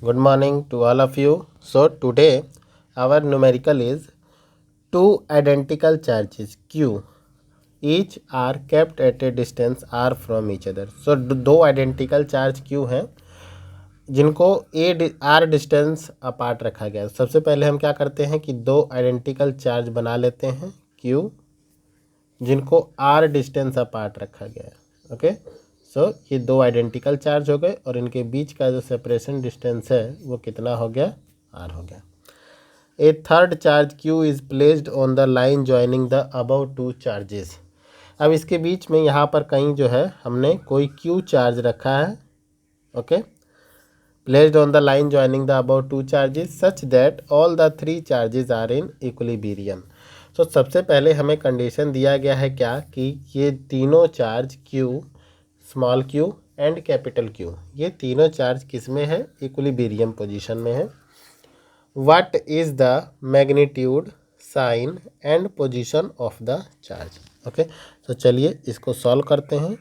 Good morning to all of you. So today our numerical is two identical charges Q. Each are kept at a distance r from each other. So दो identical charge Q हैं जिनको r distance apart रखा गया। सबसे पहले हम क्या करते हैं कि दो आइडेंटिकल चार्ज बना लेते हैं Q जिनको r डिस्टेंस अपार्ट रखा गया है। ओके, सो ये दो आइडेंटिकल चार्ज हो गए और इनके बीच का जो सेपरेशन डिस्टेंस है वो कितना हो गया, r हो गया। A third charge Q is placed on the line joining the above two charges. अब इसके बीच में यहाँ पर कहीं जो है हमने कोई Q चार्ज रखा है। Okay, placed on the line joining the above two charges such that all the three charges are in equilibrium. तो सबसे पहले हमें कंडीशन दिया गया है क्या कि ये तीनों charge Q, small q and capital Q, ये तीनों चार्ज किस में है, इक्विलिब्रियम पोजीशन में है। What is the magnitude, sign and position of the charge. Okay, तो चलिए इसको सॉल्व करते हैं।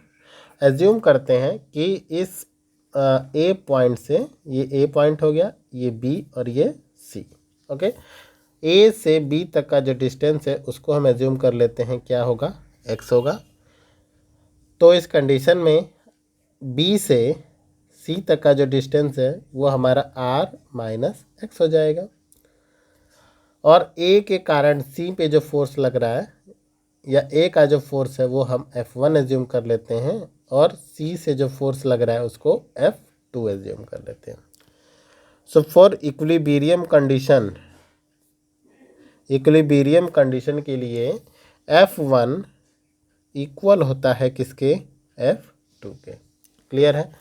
एज्यूम करते हैं कि इस ए पॉइंट से, ये ए पॉइंट हो गया, ये बी और ये सी। ओके, ए से बी तक का जो डिस्टेंस है उसको हम एज्यूम कर लेते हैं क्या होगा, एक्स होगा। तो इस कंडीशन में बी से सी तक का जो डिस्टेंस है वो हमारा आर माइनस एक्स हो जाएगा। और ए के कारण सी पे जो फोर्स लग रहा है या ए का जो फोर्स है वो हम F1 एज्यूम कर लेते हैं और सी से जो फोर्स लग रहा है उसको F2 एज्यूम कर लेते हैं। So for equilibrium condition, equilibrium condition के लिए F1 इक्वल होता है किसके, F2 के। क्लियर है।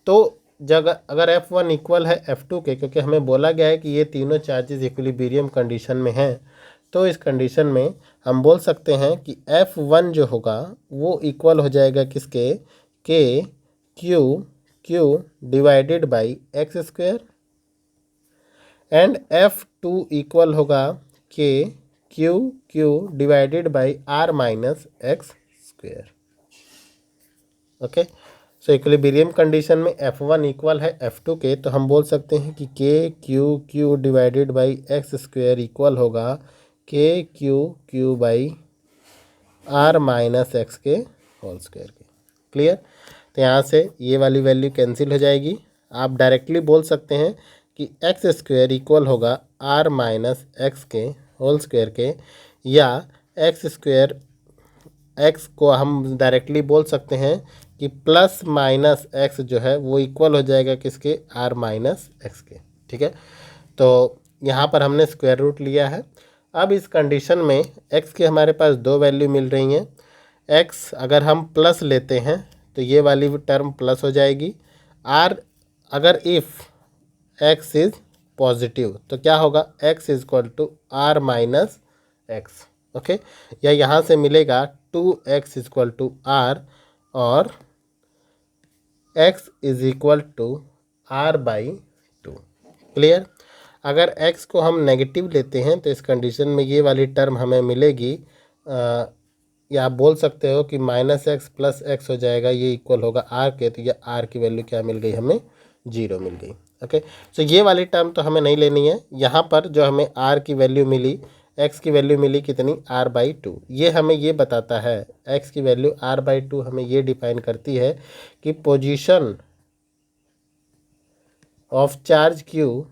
तो जब अगर F1 इक्वल है F2 के, क्योंकि हमें बोला गया है कि ये तीनों चार्जेस इक्विलिब्रियम कंडीशन में हैं, तो इस कंडीशन में हम बोल सकते हैं कि F1 जो होगा वो इक्वल हो जाएगा किसके, k q divided by x square, and F2 equal होगा k q divided by r minus x square. Okay, so equilibrium condition में F1 इक्वल है F2 के, तो हम बोल सकते हैं कि k q divided by x square equal होगा k q by r minus x के होल स्क्वायर के। क्लियर। तो यहाँ से ये वाली वैल्यू कैंसिल हो जाएगी। आप डायरेक्टली बोल सकते हैं कि एक्स स्क्वायर इक्वल होगा आर माइनस एक्स के होल स्क्वायर के, या एक्स स्क्वायर, एक्स को हम डायरेक्टली बोल सकते हैं कि प्लस माइनस एक्स जो है वो इक्वल हो जाएगा किसके, आर माइनस एक्स के। ठीक है, तो यहाँ पर हमने स्क्वायर रूट लिया है। अब इस कंडीशन में एक्स की हमारे पास दो वैल्यू मिल रही हैं। एक्स अगर हम प्लस लेते हैं तो ये वाली टर्म प्लस हो जाएगी। आर अगर इफ़ एक्स इज़ पॉजिटिव तो क्या होगा, x is equal to r minus x. Okay, या यहाँ से मिलेगा 2x is equal to r और x is equal to r by 2। Clear. अगर x को हम नेगेटिव लेते हैं तो इस कंडीशन में ये वाली टर्म हमें मिलेगी, या आप बोल सकते हो कि माइनस एक्स प्लस एक्स हो जाएगा, ये इक्वल होगा आर के। तो ये आर की वैल्यू क्या मिल गई, हमें 0 मिल गई। ओके, सो ये वाली टर्म तो हमें नहीं लेनी है। यहाँ पर जो हमें आर की वैल्यू मिली, एक्स की वैल्यू मिली कितनी, आर बाई 2, ये हमें ये बताता है, एक्स की वैल्यू आर बाई 2 हमें ये डिफाइन करती है कि पोजीशन ऑफ चार्ज क्यू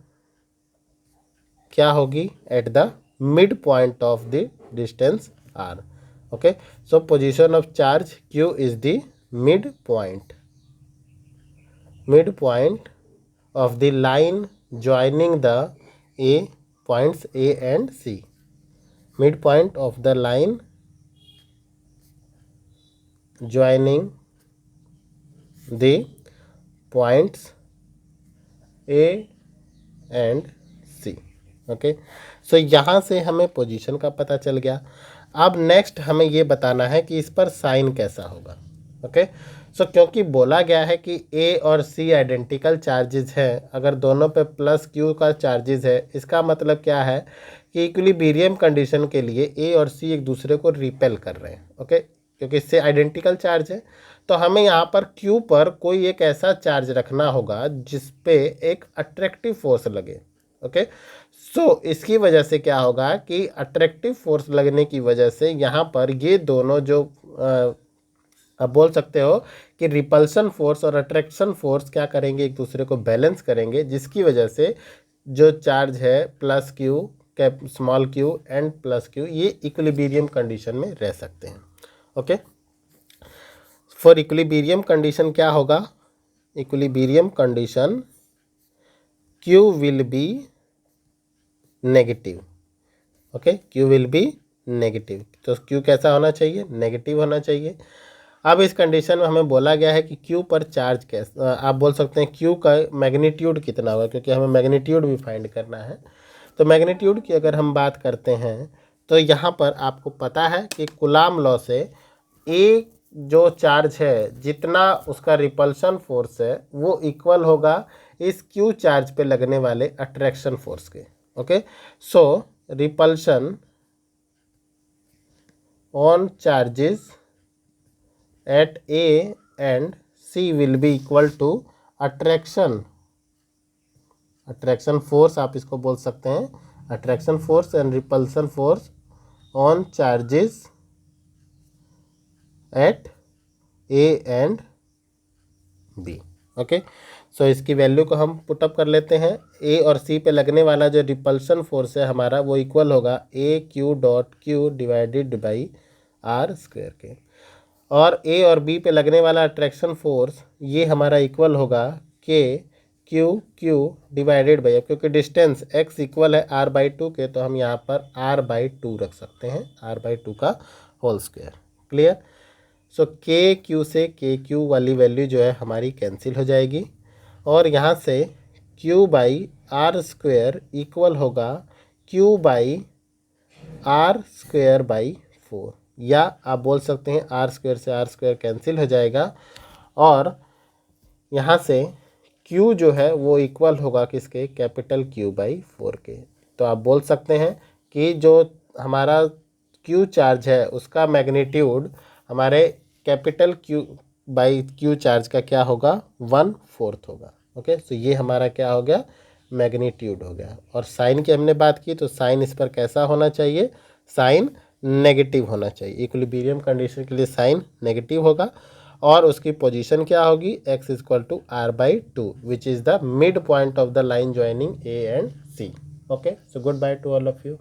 क्या होगी, at the mid point of the distance r. Okay, so position of charge q is the mid point of the line joining the A points A and C. Midpoint of the line joining the points A and C. Okay, so यहाँ से हमें position का पता चल गया। अब next हमें ये बताना है कि इस पर साइन कैसा होगा। ओके, सो क्योंकि बोला गया है कि ए और सी आइडेंटिकल चार्जेस हैं, अगर दोनों पे प्लस क्यू का चार्जेस है, इसका मतलब क्या है कि इक्विलिब्रियम कंडीशन के लिए ए और सी एक दूसरे को रिपेल कर रहे हैं। ओके, क्योंकि इससे आइडेंटिकल चार्ज है, तो हमें यहाँ पर Q पर कोई एक ऐसा चार्ज रखना होगा जिस पे एक अट्रैक्टिव फोर्स लगे। ओके, सो इसकी वजह से क्या होगा कि अट्रैक्टिव फोर्स लगने की वजह से यहाँ पर ये दोनों जो आप बोल सकते हो कि रिपल्सन फोर्स और अट्रैक्शन फोर्स क्या करेंगे, एक दूसरे को बैलेंस करेंगे, जिसकी वजह से जो चार्ज है plus Q cap small Q and plus Q ये इक्विलिब्रियम कंडीशन में रह सकते हैं। ओके, फॉर इक्विलिब्रियम कंडीशन क्या होगा, equilibrium condition Q will be negative. Okay, Q will be negative, तो क्यू कैसा होना चाहिए, नेगेटिव होना चाहिए। अब इस कंडीशन में हमें बोला गया है कि क्यू पर चार्ज कैसा, आप बोल सकते हैं क्यू का मैग्नीट्यूड कितना होगा, क्योंकि हमें मैग्नीट्यूड भी फाइंड करना है। तो मैग्नीट्यूड की अगर हम बात करते हैं तो यहाँ पर आपको पता है कि कूलाम लॉ से ए जो चार्ज है जितना उसका रिपल्सन फोर्स है वो इक्वल होगा इस क्यू चार्ज पे लगने वाले अट्रैक्शन फोर्स के। Okay, so repulsion on charges at A and C will be equal to attraction force, आप इसको बोल सकते हैं attraction force and repulsion force on charges at A and B। Okay, so इसकी वैल्यू को हम put up कर लेते हैं। A और C पे लगने वाला जो रिपल्सन फोर्स है हमारा वो इक्वल होगा A Q dot Q divided by R square के, और ए और बी पे लगने वाला अट्रैक्शन फोर्स ये हमारा इक्वल होगा k Q Q divided by, क्योंकि डिस्टेंस एक्स इक्वल है आर बाई टू के, तो हम यहाँ पर आर बाई टू रख सकते हैं, आर बाई टू का होल स्क्वायर। क्लियर, सो के क्यू से के क्यू वाली वैल्यू जो है हमारी कैंसिल हो जाएगी, और यहाँ से Q by R square equal होगा Q by R square by 4, या आप बोल सकते हैं आर स्क्वायर से आर स्क्वायर कैंसिल हो जाएगा, और यहाँ से Q जो है वो इक्वल होगा किसके, कैपिटल Q बाई 4 के। तो आप बोल सकते हैं कि जो हमारा Q चार्ज है उसका मैग्नीट्यूड हमारे capital Q by Q charge का क्या होगा, 1/4 होगा। ओके, तो ये हमारा क्या हो गया, मैग्नीट्यूड हो गया। और साइन की हमने बात की तो साइन इस पर कैसा होना चाहिए, साइन नेगेटिव होना चाहिए। इक्विलिब्रियम कंडीशन के लिए साइन नेगेटिव होगा, और उसकी पोजीशन क्या होगी, x equal to r by two which is the mid point of the line joining A and C. Okay, so good bye to all of you.